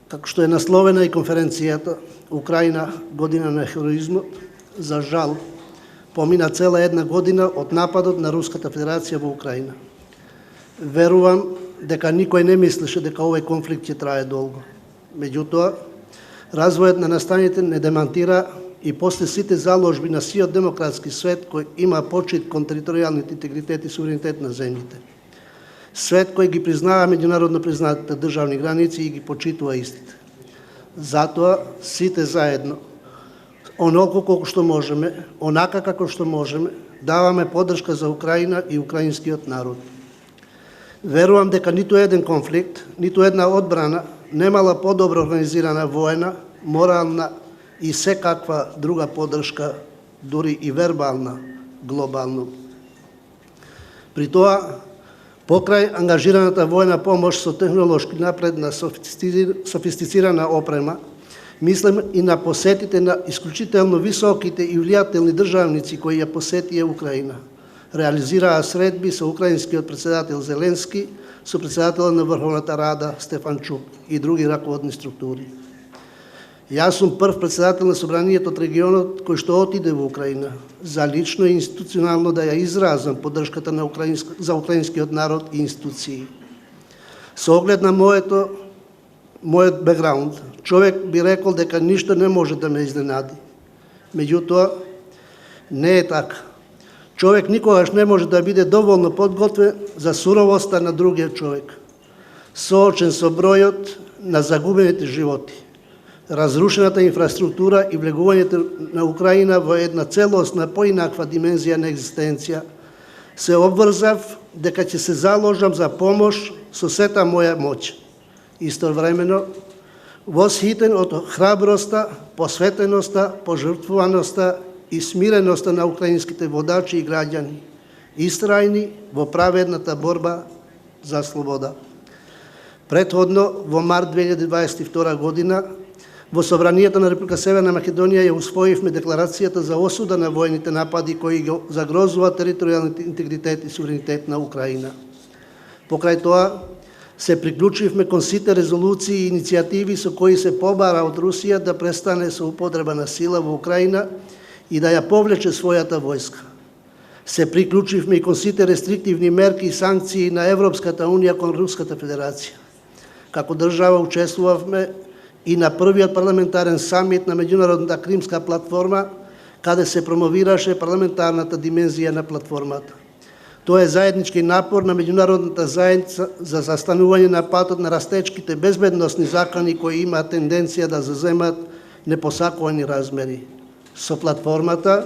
Како што е насловена и конференцијата Украина година на хероизмот, за жал, помина цела една година од нападот на Руската Федерација во Украина. Верувам дека никој не мислеше дека овој конфликт ќе трае долго. Меѓутоа, развојот на настаните не демантира и после сите заложби на сиот демократски свет кој има почит кон територијалниот интегритет и суверенитет на земјите. Свет кој ги признава меѓународно признатите државни граници и ги почитува истите. Затоа сите заедно, онолку колку што можеме, онака како што можеме, даваме поддршка за Украина и украинскиот народ. Верувам дека ниту еден конфликт, ниту една одбрана немала подобро организирана воена, морална и секаква друга поддршка, дури и вербална, глобално. При тоа, покрај ангажираната војна помош со технолошки напредна софистицирана опрема, мислам и на посетите на исклучително високите и влијателни државници кои ја посетија Украина. Реализираа средби со украинскиот председател Зеленски, со председателот на Врховната Рада Стефанчук и други раководни структури. Јас сум прв председател на собранието од регионот кој што отиде во Украина, за лично и институционално да ја изразам поддршката на за украинскиот народ и институции. Со оглед на мојот бекграунд, човек би рекол дека ништо не може да ме изненади. Меѓутоа, не е така. Човек никогаш не може да биде доволно подготвен за суровоста на другиот човек, соочен со бројот на загубените животи, разрушената инфраструктура и влегувањето на Украина во една целосна поинаква димензија на екзистенција, се обврзав дека ќе се заложам за помош со сета моја моќ. Истовремено, восхитен од храброста, посветеноста, пожртвуваноста и смиреноста на украинските водачи и граѓани, истрајни во праведната борба за слобода. Претходно, во март 2022 година, во Собранието на Република Северна Македонија ја усвоивме декларацијата за осуда на војните напади кои го загрозуваат територијалниот интегритет и суверенитет на Украина. Покрај тоа, се приклучивме кон сите резолуции и иницијативи со кои се побара од Русија да престане со употреба на сила во Украина и да ја повлече својата војска. Се приклучивме и кон сите рестриктивни мерки и санкции на Европската Унија кон Руската Федерација. Како држава учествувавме и на првиот парламентарен самит на меѓународната Кримска платформа, каде се промовираше парламентарната димензија на платформата. Тоа е заеднички напор на меѓународната заедница за застанување на патот на растечките безбедносни закони кои имаат тенденција да заземат непосакувани размери. Со платформата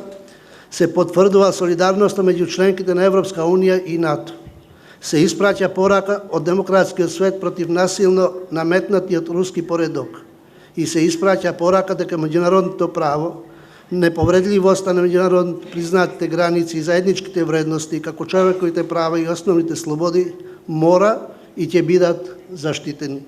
се потврдува солидарноста меѓу членките на Европска Унија и НАТО. Се испраќа порака од демократскиот свет против насилно наметнатиот руски поредок и се испраќа порака дека меѓународното право, неповредливоста на меѓународно признатите граници и заедничките вредности како човековите права и основните слободи мора и ќе бидат заштитени.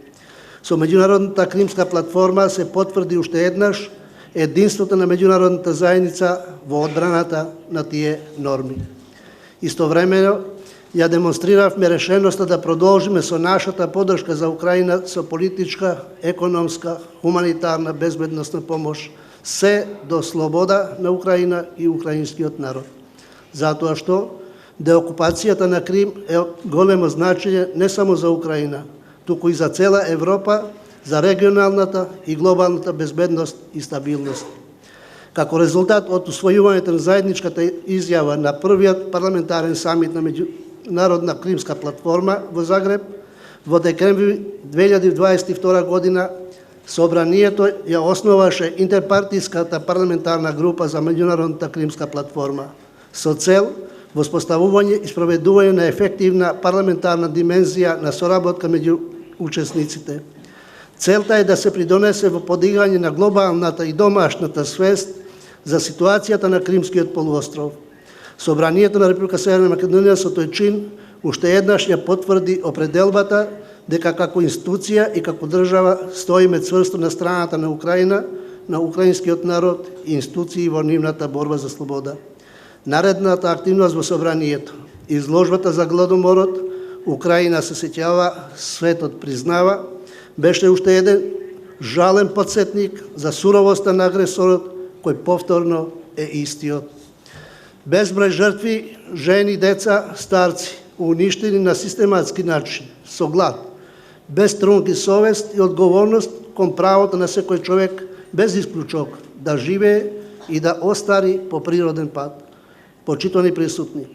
Со меѓународната Кримска платформа се потврди уште еднаш единството на меѓународната заедница во одбраната на тие норми. Истовремено, ја демонстриравме решеноста да продолжиме со нашата поддршка за Украина со политичка, економска, хуманитарна, безбедносна помош, се до слобода на Украина и украинскиот народ. Затоа што деокупацијата на Крим е од големо значење не само за Украина, туку и за цела Европа, за регионалната и глобалната безбедност и стабилност. Како резултат од усвојувањето на заедничката изјава на првиот парламентарен самит на Меѓународна Кримска платформа во Загреб, во декември 2022 година, Собранието ја основаше интерпартиската парламентарна група за Меѓународната Кримска платформа со цел воспоставување и спроведување на ефективна парламентарна димензија на соработка меѓу учесниците. Целта е да се придонесе во подигање на глобалната и домашната свест за ситуацијата на Кримскиот полуостров. Собранието на Република Северна Македонија со тој чин уште еднаш ја потврди определбата дека како институција и како држава стоиме цврсто на страната на Украина, на украинскиот народ и институции во нивната борба за слобода. Наредната активност во Собранието, изложбата за гладоморот, Украина се сеќава, светот признава, беше уште еден жален подсетник за суровоста на агресорот, кој повторно е истиот. Безброј жртви, жени, деца, старци, уништени на систематски начин, со глад, без трунки совест и одговорност кон правото на секој човек, без исклучок, да живее и да остари по природен пат. Почитувани присутни,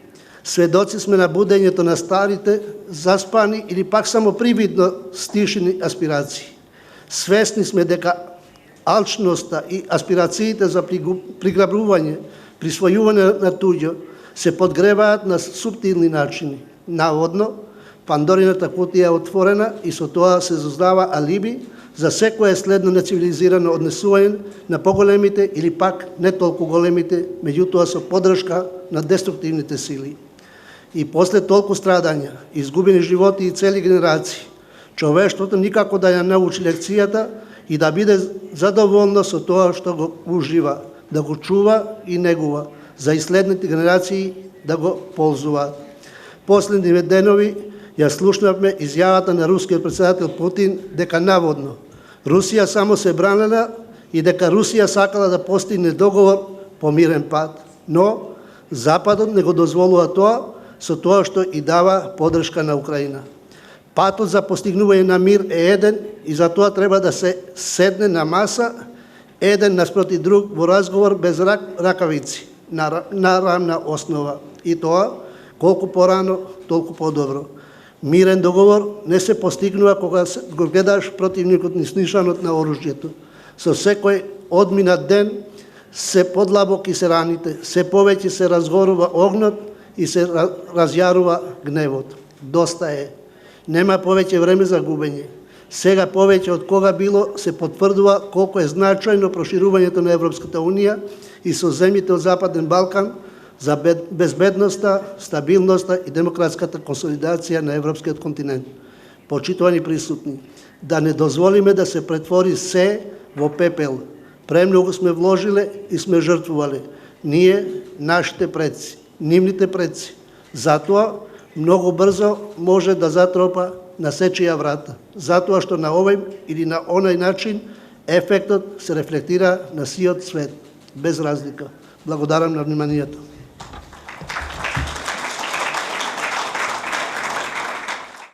сведоци сме на будењето на старите, заспани или пак само привидно стишени аспирации. Свесни сме дека алчноста и аспирациите за приграбување, присвојување на туѓо се подгреваат на суптилни начини. Наводно, Пандорината кутија е отворена и со тоа се создава алиби за секое следно нецивилизирано однесување на поголемите или пак не толку големите, меѓутоа со поддршка на деструктивните сили. И после толку страдања, изгубени животи и цели генерации, човештвото никако да ја научи лекцијата и да биде задоволно со тоа што го ужива, да го чува и негува, за и следните генерации да го ползуваат. Последниве денови ја слушнавме изјавата на рускиот председател Путин дека наводно Русија само се бранела и дека Русија сакала да постигне договор по мирен пат, но Западот не го дозволува тоа, со тоа што и дава поддршка на Украина. Патот за постигнување на мир е еден и за тоа треба да се седне на маса, еден наспроти друг во разговор без ракавици, на рамна основа. И тоа, колку порано, толку подобро. Мирен договор не се постигнува кога го гледаш противникот низ нишанот на оружјето. Со секој одминат ден се подлабоки се раните, се повеќе се разгорува огнот и се разјарува гневот. Доста е. Нема повеќе време за губење. Сега повеќе од кога било се потврдува колку е значајно проширувањето на Европската Унија и со земјите од Западен Балкан за безбедноста, стабилноста и демократската консолидација на европскиот континент. Почитувани присутни, да не дозволиме да се претвори се во пепел. Премногу сме вложиле и сме жртвувале. Ние, нашите предци, нивните предци. Затоа, многу брзо може да затропа на сечија врата. Затоа што на овој или на онај начин ефектот се рефлектира на сиот свет, без разлика. Благодарам на вниманието.